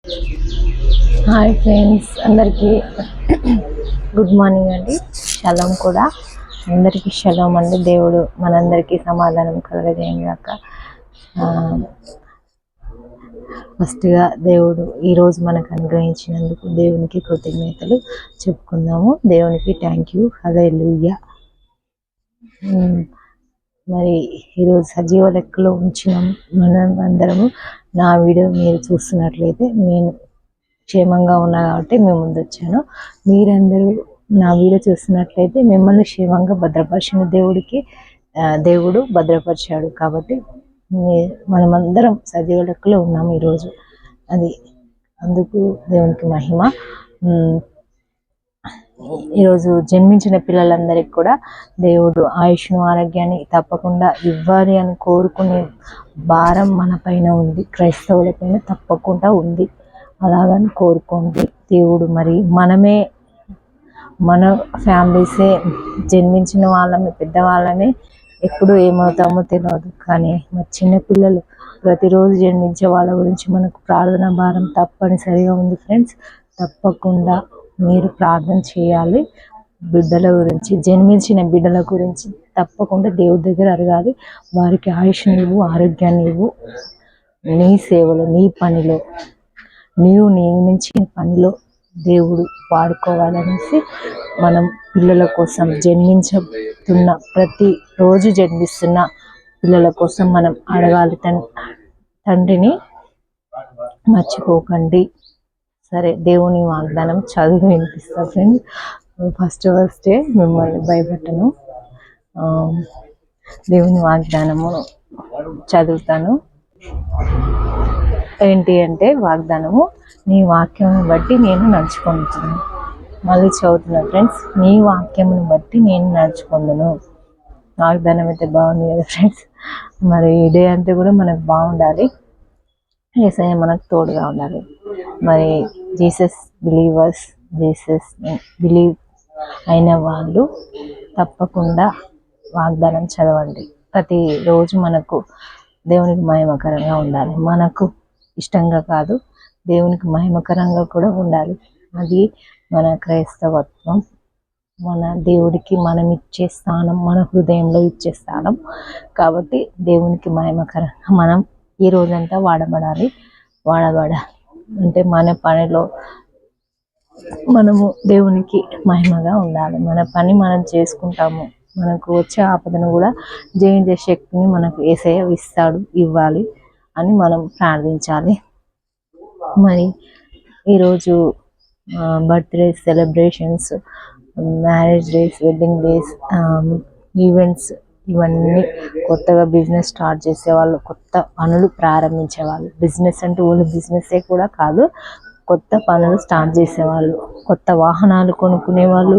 Hi friends, అందరికీ good morning అండి. Shalom కూడా అందరికీ షలోం అండి. దేవుడు మనందరికీ సమాధానం కలగజేయగాక. ఫస్ట్గా దేవుడు ఈరోజు మనకు అనుగ్రహించినందుకు దేవునికి కృతజ్ఞతలు చెప్పుకుందాము. దేవునికి థ్యాంక్ యూ, హల్లెలూయా. మరి ఈరోజు సజీవ లెక్కలో ఉంచినాం మనం అందరము. నా వీడియో మీరు చూస్తున్నట్లయితే నేను క్షేమంగా ఉన్నా కాబట్టి మేము ముందు వచ్చాను. మీరందరూ నా వీడియో చూస్తున్నట్లయితే మిమ్మల్ని క్షేమంగా భద్రపరిచిన దేవుడు భద్రపరిచాడు. కాబట్టి మనమందరం సజీవ లెక్కలో ఉన్నాము ఈరోజు. అందుకు దేవునికి మహిమ. ఈరోజు జన్మించిన పిల్లలందరికీ కూడా దేవుడు ఆయుష్ను ఆరోగ్యాన్ని తప్పకుండా ఇవ్వాలి అని కోరుకునే భారం మన పైన ఉంది, క్రైస్తవుల పైన తప్పకుండా ఉంది. అలాగని కోరుకోండి. దేవుడు మరి మన ఫ్యామిలీసే జన్మించిన వాళ్ళమే, పెద్దవాళ్ళమే ఎప్పుడు ఏమవుతామో తెలియదు. కానీ మరి చిన్నపిల్లలు ప్రతిరోజు జన్మించే వాళ్ళ గురించి మనకు ప్రార్థన భారం తప్పనిసరిగా ఉంది ఫ్రెండ్స్. తప్పకుండా మీరు ప్రార్థన చేయాలి. బిడ్డల గురించి, జన్మించిన బిడ్డల గురించి తప్పకుండా దేవుడి దగ్గర అడగాలి. వారికి ఆయుష్ నీవు, ఆరోగ్యాన్ని ఇవ్వు. నీ సేవలో, నీ పనిలో, నీవు నియమించిన పనిలో దేవుడు వాడుకోవాలనేసి మనం పిల్లల కోసం, జన్మించుతున్న ప్రతిరోజు జన్మిస్తున్న పిల్లల కోసం మనం అడగాలి. తండ్రిని మర్చిపోకండి. సరే, దేవుని వాగ్దానం చదువు వినిపిస్తా ఫ్రెండ్స్. ఫస్టే మిమ్మల్ని భయపెట్టను. దేవుని వాగ్దానము చదువుతాను. ఏంటి అంటే వాగ్దానము, నీ వాక్యమును బట్టి నేను నడుచుకుంటున్నాను. మళ్ళీ చదువుతున్నా ఫ్రెండ్స్, నీ వాక్యమును బట్టి నేను నడుచుకుందును. వాగ్దానం అయితే బాగుంది కదా ఫ్రెండ్స్. మరి ఈ డే అంతా కూడా మనకు బాగుండాలి. యేసయ్య మనకు తోడుగా ఉండాలి. మరి జీసస్ బిలీవ్ అయిన వాళ్ళు తప్పకుండా వాగ్దానం చదవండి. ప్రతిరోజు మనకు దేవునికి మహిమకరంగా ఉండాలి. మనకు ఇష్టంగా కాదు, దేవునికి మహిమకరంగా కూడా ఉండాలి. అది మన క్రైస్తవత్వం. మన దేవుడికి మనం ఇచ్చే స్థానం, మన హృదయంలో ఇచ్చే స్థానం. కాబట్టి దేవునికి మహిమకరంగా మనం ఈ రోజంతా వాడబడాలి అంటే మన పనిలో మనము దేవునికి మహిమగా ఉండాలి. మన పని మనం చేసుకుంటాము. మనకు వచ్చే ఆపదను కూడా జయించే శక్తిని మనకు యేసయ్య ఇవ్వాలి అని మనం ప్రార్థించాలి. మరి ఈరోజు birthday celebrations, marriage days, wedding days, events, ఇవన్నీ కొత్తగా బిజినెస్ స్టార్ట్ చేసేవాళ్ళు, కొత్త పనులు ప్రారంభించేవాళ్ళు, బిజినెస్ అంటే ఓన్లీ బిజినెస్సే కూడా కాదు, కొత్త పనులు స్టార్ట్ చేసేవాళ్ళు, కొత్త వాహనాలు కొనుక్కునే వాళ్ళు,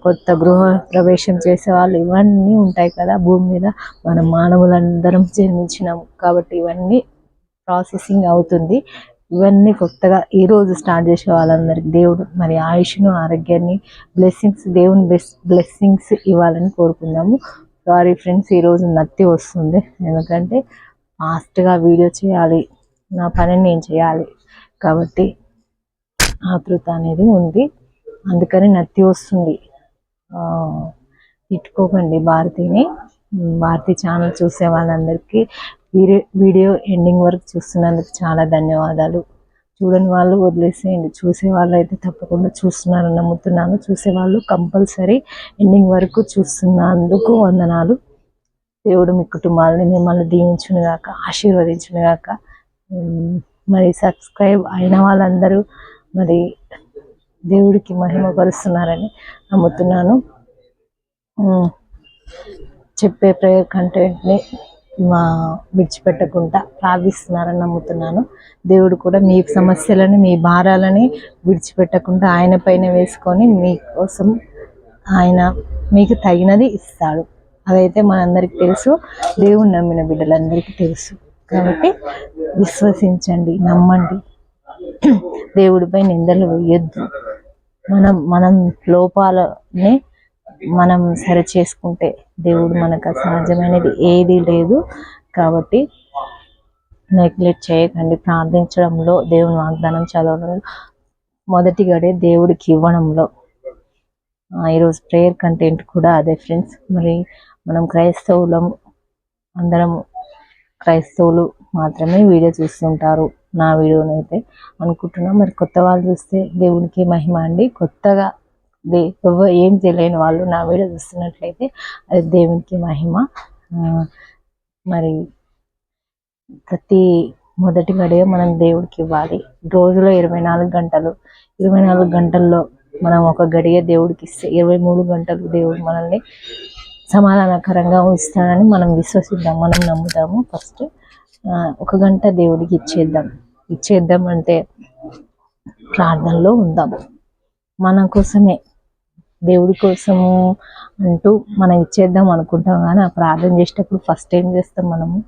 కొత్త గృహ ప్రవేశం చేసేవాళ్ళు, ఇవన్నీ ఉంటాయి కదా భూమి మీద. మనం మానవులందరం జన్మించినాము కాబట్టి ఇవన్నీ ప్రాసెసింగ్ అవుతుంది. ఇవన్నీ కొత్తగా ఈరోజు స్టార్ట్ చేసే వాళ్ళందరికీ దేవుడు మరి ఆయుష్ను, ఆరోగ్యాన్ని, దేవుని బ్లెస్సింగ్స్ ఇవ్వాలని కోరుకుందాము. సారీ ఫ్రెండ్స్, ఈరోజు నత్తి వస్తుంది. ఎందుకంటే ఫాస్ట్గా వీడియో చేయాలి, నా పనిని నేను చేయాలి కాబట్టి ఆతృత అనేది ఉంది. అందుకని నత్తి వస్తుంది. తిట్టుకోకండి భారతి ఛానల్ చూసే వాళ్ళందరికీ వీడియో ఎండింగ్ వరకు చూస్తున్నందుకు చాలా ధన్యవాదాలు. చూడని వాళ్ళు వదిలేసేయండి. చూసే వాళ్ళు అయితే తప్పకుండా చూస్తున్నారని నమ్ముతున్నాను. చూసేవాళ్ళు కంపల్సరీ ఎండింగ్ వరకు చూస్తున్నందుకు వందనాలు. దేవుడు మీ కుటుంబాలని మిమ్మల్ని దీవించునుగాక, ఆశీర్వదించునుగాక. మరి సబ్స్క్రైబ్ అయిన వాళ్ళందరూ మరి దేవుడికి మహిమపరుస్తున్నారని నమ్ముతున్నాను. చెప్పే ప్రేయర్ కంటెంట్ని విడిచిపెట్టకుండా ప్రార్థిస్తున్నారని నమ్ముతున్నాను. దేవుడు కూడా మీ సమస్యలని, మీ భారాలని విడిచిపెట్టకుండా ఆయన పైన వేసుకొని మీకోసం ఆయన మీకు తగినది ఇస్తాడు. అదైతే మనందరికీ తెలుసు, దేవుని నమ్మిన బిడ్డలందరికీ తెలుసు. కాబట్టి విశ్వసించండి, నమ్మండి. దేవుడిపై నిందలు వేయొద్దు. మనం లోపాలని మనం సరి చేసుకుంటే దేవుడు మనకు అసాధ్యమైనది ఏదీ లేదు. కాబట్టి నెగ్లెక్ట్ చేయకండి. ప్రార్థించడంలో, దేవుని వాగ్దానం చదవడంలో, మొదటి గడే దేవుడికి ఇవ్వడంలో. ఈరోజు ప్రేయర్ కంటెంట్ కూడా అదే ఫ్రెండ్స్. మరి మనం అందరం క్రైస్తవులు మాత్రమే వీడియో చూస్తుంటారు, నా వీడియోని అయితే అనుకుంటున్నాం. మరి కొత్త వాళ్ళు చూస్తే దేవునికి మహిమ అండి. కొత్తగా ఏం తెలియని వాళ్ళు నా వీడియో చూస్తున్నట్లయితే అది దేవునికి మహిమ. మరి ప్రతి మొదటి గడియ మనం దేవుడికి ఇవ్వాలి. రోజులో 24 గంటలు, 24 గంటల్లో మనం ఒక గడియ దేవుడికి ఇస్తే 23 గంటలు దేవుడు మనల్ని సమాధానకరంగా ఉంచుతాడని మనం విశ్వసిద్దాం, మనం నమ్ముతాము. ఫస్ట్ 1 గంట దేవుడికి ఇచ్చేద్దాం అంటే ప్రార్థనలో ఉందాం. మన కోసమే, దేవుడి కోసము అంటూ మనం ఇచ్చేద్దాం అనుకుంటాం, కానీ ఆ ప్రార్థన చేసేటప్పుడు ఫస్ట్ ఏం చేస్తాం, మనము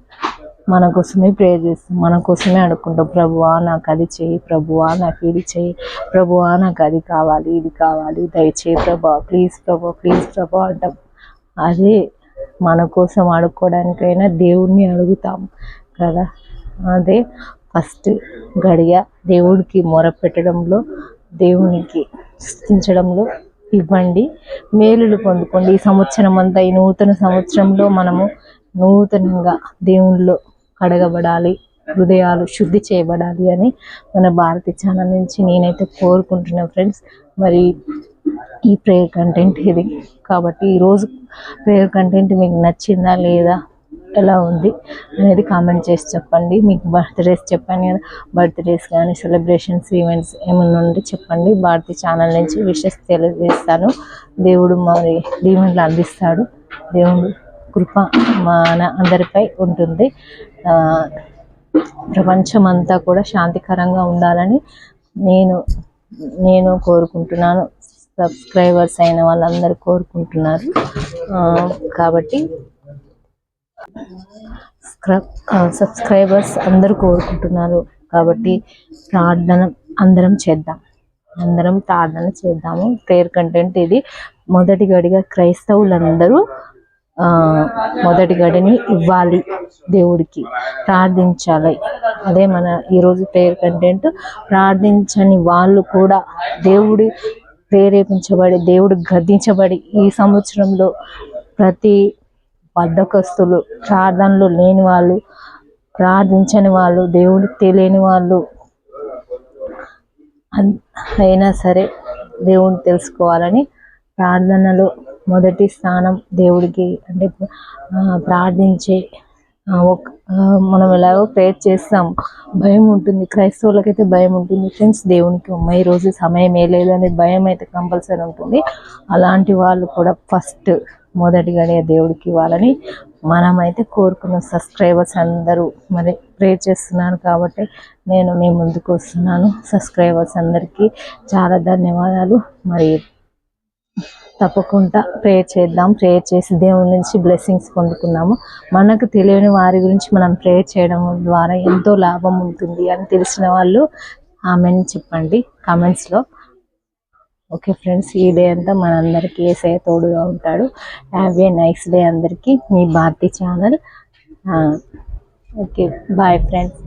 మన కోసమే ప్రేయర్ చేస్తాం, మన కోసమే అడుక్కుంటాం. ప్రభువా నాకు అది చేయి, ప్రభువా నాకు ఇది చేయి, ప్రభువా నాకు అది కావాలి, ఇది కావాలి, దయచేయి ప్రభా, ప్లీజ్ ప్రభా అంటాం. అదే మన కోసం అడుక్కోవడానికైనా దేవుడిని అడుగుతాం కదా. అదే ఫస్ట్ గడియ దేవుడికి మొరపెట్టడంలో, దేవునికి స్తుతించడంలో ఇవ్వండి, మేలులు పొందుకోండి. ఈ సంవత్సరం అంతా, ఈ నూతన సంవత్సరంలో మనము నూతనంగా దేవుళ్ళో కడగబడాలి, హృదయాలు శుద్ధి చేయబడాలి అని మన భారతి ఛానల్ నుంచి నేనైతే కోరుకుంటున్నాను ఫ్రెండ్స్. మరి ఈ ప్రేయర్ కంటెంట్ ఇది కాబట్టి ఈరోజు ప్రేయర్ కంటెంట్ మీకు నచ్చిందా లేదా, ఎలా ఉంది అనేది కామెంట్ చేసి చెప్పండి. మీకు బర్త్డేస్ చెప్పాను కదా, బర్త్డేస్ కానీ సెలబ్రేషన్స్, ఈవెంట్స్ ఏమన్నా ఉంటే చెప్పండి. భారతి ఛానల్ నుంచి విషెస్ తెలియజేస్తాను. దేవుడు మరి దీవెనలు అందిస్తాడు. దేవుడు కృప మన అందరిపై ఉంటుంది. ప్రపంచమంతా కూడా శాంతికరంగా ఉండాలని నేను కోరుకుంటున్నాను. సబ్స్క్రైబర్స్ అయిన వాళ్ళందరూ కోరుకుంటున్నారు కాబట్టి సబ్స్క్రైబర్స్ అందరూ కోరుకుంటున్నారు కాబట్టి అందరం ప్రార్థన చేద్దాము. ప్రేయర్ కంటెంట్ ఇది. మొదటి గడిగా క్రైస్తవులందరూ మొదటి గడిని ఇవ్వాలి, దేవుడికి ప్రార్థించాలి. అదే మన ఈరోజు ప్రేయర్ కంటెంట్. ప్రార్థించని వాళ్ళు కూడా దేవుడి ప్రేరేపించబడి, దేవుడు గద్దించబడి, ఈ సంవత్సరంలో ప్రతి బద్ధకస్తులు, ప్రార్థనలు లేని వాళ్ళు, ప్రార్థించని వాళ్ళు, దేవుడు తెలియని వాళ్ళు అయినా సరే దేవుడిని తెలుసుకోవాలని ప్రార్థనలో మొదటి స్థానం దేవుడికి. అంటే ప్రార్థించే మనం ఎలాగో ప్రేయర్ చేస్తాం, భయం ఉంటుంది, క్రైస్తవులకైతే భయం ఉంటుంది ఫ్రెండ్స్. దేవునికి ఈ రోజు సమయం ఏ లేదు అనే భయం అయితే కంపల్సరీ ఉంటుంది. అలాంటి వాళ్ళు కూడా ఫస్ట్ మొదటి గడియ దేవుడికి ఇవ్వాలని మనమైతే కోరుకున్న సబ్స్క్రైబర్స్ అందరూ మరి ప్రేయర్ చేస్తున్నారు కాబట్టి నేను మీ ముందుకు వస్తున్నాను. సబ్స్క్రైబర్స్ అందరికీ చాలా ధన్యవాదాలు. మరి తప్పకుండా ప్రేయర్ చేద్దాం. ప్రేయర్ చేసి దేవుడి నుంచి బ్లెస్సింగ్స్ పొందుకున్నాము. మనకు తెలియని వారి గురించి మనం ప్రేయర్ చేయడం ద్వారా ఎంతో లాభం ఉంటుంది అని తెలిసిన వాళ్ళు ఆమెను చెప్పండి కామెంట్స్లో. ఓకే ఫ్రెండ్స్, ఈ డే అంతా మనందరికీ యేసయ్య తోడుగా ఉంటాడు. హ్యావ్ ఏ నైస్ డే అందరికీ. మీ Bharati channel. Okay, bye friends.